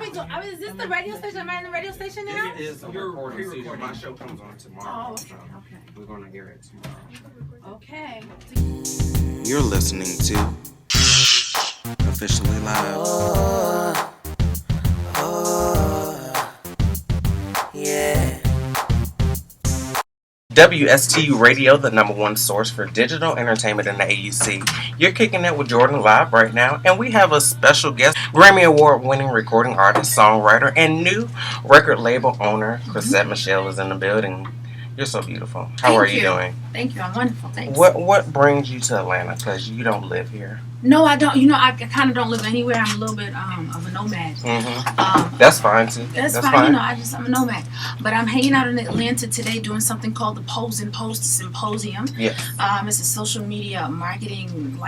we doing? Is this the radio station? Am I in the radio station now? It is a recording season. My show comes on tomorrow. Oh, okay. So we're going to hear it tomorrow. Okay. You're listening to Officially Live. Yeah. WSTU Radio, the #1 source for digital entertainment in the AUC. You're kicking it with Jordan live right now, and we have a special guest, Grammy Award-winning recording artist, songwriter, and new record label owner, Chrisette Michele is in the building. You're so beautiful. How are you doing? Thank you. I'm wonderful. Thanks. What brings you to Atlanta? Because you don't live here. No, I don't. You know, I kind of don't live anywhere. I'm a little bit of a nomad. That's fine too. That's fine. You know, I'm a nomad. But I'm hanging out in Atlanta today doing something called the Pose and Post Symposium. Yes. It's a social media marketing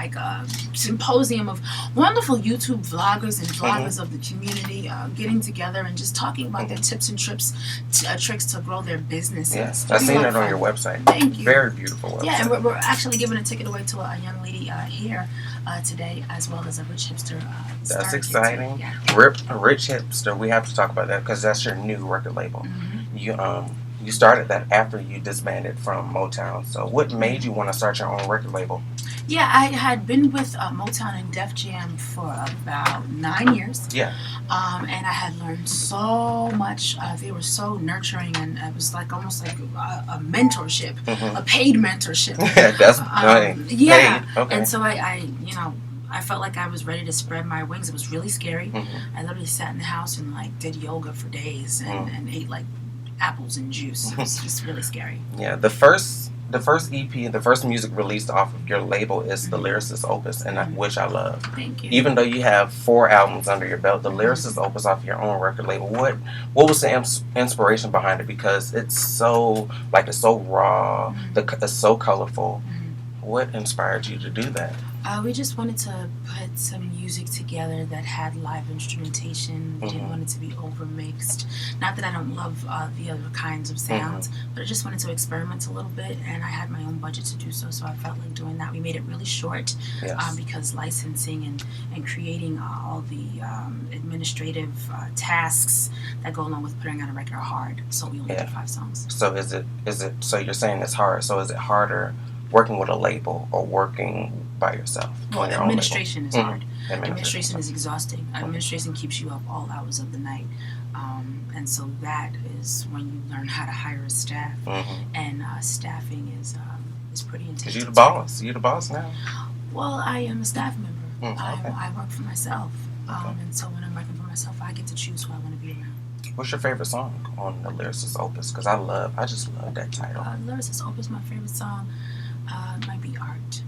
symposium of wonderful YouTube vloggers and vloggers of the community getting together and just talking about their tips and tricks to grow their businesses. Yes, I've seen it on your website. Thank you. Very beautiful website. Yeah, and we're actually giving a ticket away to a young lady here today, as well as a RichHipster. That's exciting. Yeah. RichHipster. We have to talk about that because that's your new record label. You started that after you disbanded from Motown. So what made you want to start your own record label? Yeah, I had been with Motown and Def Jam for about 9 years. Yeah. And I had learned so much. They were so nurturing, and it was almost like a mentorship, a paid mentorship. That's nice. Yeah. Paid. Okay. And so I felt like I was ready to spread my wings. It was really scary. I literally sat in the house and did yoga for days and ate apples and juice. It was just really scary. Yeah. The first EP, the first music released off of your label is the Lyricist Opus, and which I love. Thank you. Even though you have 4 albums under your belt, the Lyricist Opus off your own record label, what was the inspiration behind it? Because it's so it's so raw, it's so colorful. What inspired you to do that? We just wanted to put some music together that had live instrumentation. We didn't want it to be overmixed. Not that I don't love the other kinds of sounds, but I just wanted to experiment a little bit, and I had my own budget to do so, so I felt like doing that. We made it really short because licensing and creating all the administrative tasks that go along with putting out a record are hard, so we only did 5 songs. So is it so you're saying it's hard, so is it harder working with a label or working by yourself? Well, administration is hard. Administration is hard. Exhausting. Administration keeps you up all hours of the night. And so that is when you learn how to hire a staff. And staffing is pretty intense. Because you're the boss. You're the boss now. Well, I am a staff member. I work for myself. And so when I'm working for myself, I get to choose who I want to be around. What's your favorite song on the Lyricist Opus? Because I just love that title. Lyricist Opus, my favorite song might be Art.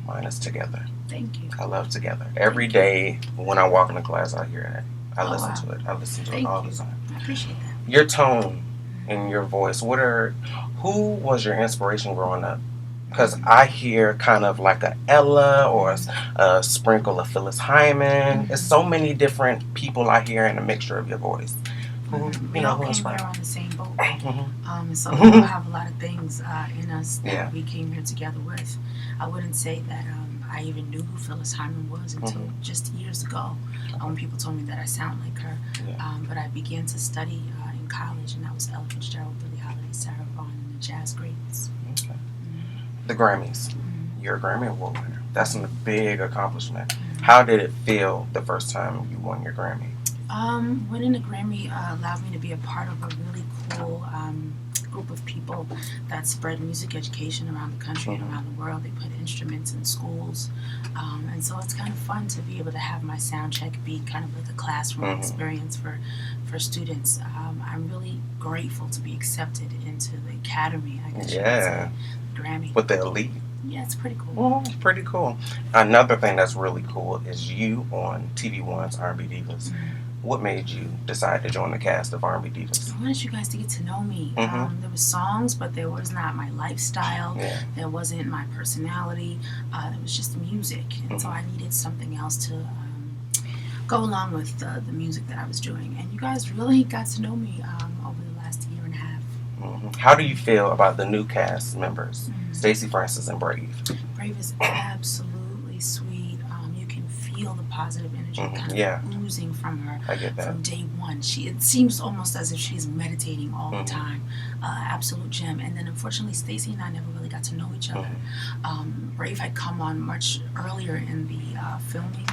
Mine is Together. Thank you. I love Together. Every day when I walk into class, I hear it. I listen to it. I listen to it all the time. I appreciate that. Your tone and your voice. Who was your inspiration growing up? Because I hear kind of like a Ella or a sprinkle of Phyllis Hyman. There's so many different people I hear in a mixture of your voice. We all came here on the same boat. So we all have a lot of things in us that we came here together with. I wouldn't say that I even knew who Phyllis Hyman was until just years ago when people told me that I sound like her. But I began to study in college, and that was Ella Fitzgerald, Billie Holiday, Sarah Vaughan, and the jazz greats. Okay. The Grammys. You're a Grammy Award winner. That's a big accomplishment. How did it feel the first time you won your Grammy? Winning a Grammy allowed me to be a part of a really cool group of people that spread music education around the country and around the world. They put instruments in schools, and so it's kind of fun to be able to have my sound check be kind of like a classroom experience for students. I'm really grateful to be accepted into the academy, I guess you could say, Grammy. With the elite. Yeah, it's pretty cool. Well, it's pretty cool. Another thing that's really cool is you on TV1's R&B Divas. What made you decide to join the cast of R&B Divas? I wanted you guys to get to know me. There were songs, but there was not my lifestyle. There wasn't my personality. There was just music. And so I needed something else to go along with the music that I was doing. And you guys really got to know me over the last year and a half. How do you feel about the new cast members, Stacey Francis and Brave? Brave is absolutely sweet. You can feel feel the positive energy kind of oozing from her. I get that. From day one. It seems almost as if she's meditating all the time. Absolute gem. And then unfortunately, Stacey and I never really got to know each other. Brave had come on much earlier in the filming,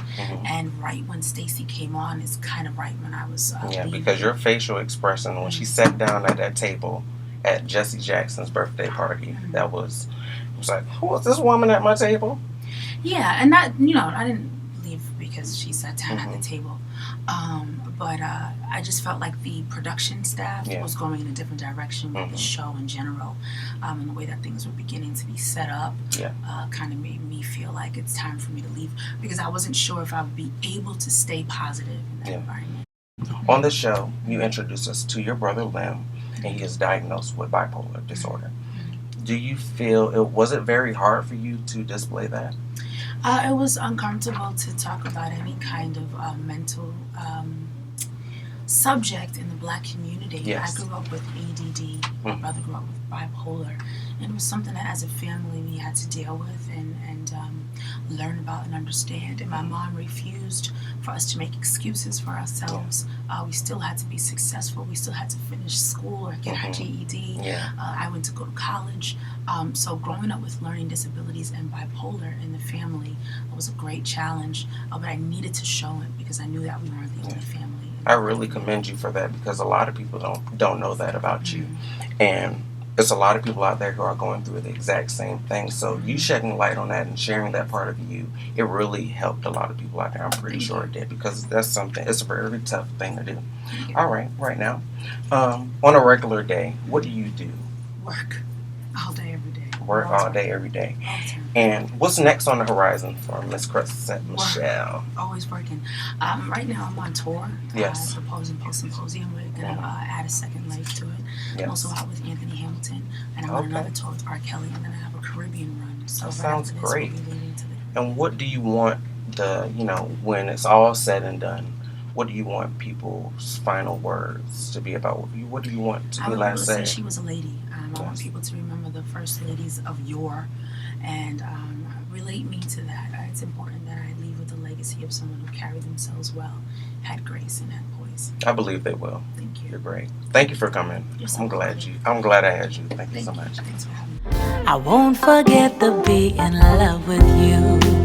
and right when Stacey came on is kind of right when I was leaving. Because your facial expression when she sat down at that table at Jesse Jackson's birthday party, it was like, who is this woman at my table? Yeah, and that, I didn't leave because she sat down at the table. But I just felt like the production staff was going in a different direction with the show in general. And the way that things were beginning to be set up kind of made me feel like it's time for me to leave, because I wasn't sure if I would be able to stay positive in that environment. On the show, you introduced us to your brother Lim, and he is diagnosed with bipolar disorder. Do you feel, was it very hard for you to display that? It was uncomfortable to talk about any kind of mental subject in the Black community. Yes. I grew up with ADD. My brother grew up with bipolar. And it was something that as a family we had to deal with and learn about and understand. And my mom refused for us to make excuses for ourselves. We still had to be successful. We still had to finish school or get our GED. I went to go to college. So growing up with learning disabilities and bipolar in the family was a great challenge. But I needed to show it because I knew that we weren't the only family. I really commend you for that, because a lot of people don't know that about you. And there's a lot of people out there who are going through the exact same thing. So you shedding light on that and sharing that part of you, it really helped a lot of people out there. I'm pretty sure it did, because that's something, it's a very tough thing to do. All right now, on a regular day, what do you do? Work all day, every day. Work all day, every day. And what's next on the horizon for Miss Chrisette Michele? Always working. Right now I'm on tour. Yes. The Pose and Post Symposium. We're going to add a second leg to it. Yes. I'm also out with Anthony Hamilton. And I'm on another tour with R. Kelly. And then I have a Caribbean run. So that sounds great. We'll be leading to and what do you want when it's all said and done, what do you want people's final words to be about? What do you want to be last said? She was a lady. I want people to remember the first ladies of yore and relate me to that. It's important that I leave with a legacy of someone who carried themselves well, had grace, and had poise. I believe they will. Thank you. You're great. Thank you for coming. I'm glad I had you. Thank you so much. Thanks for having me. I won't forget the being in love with you.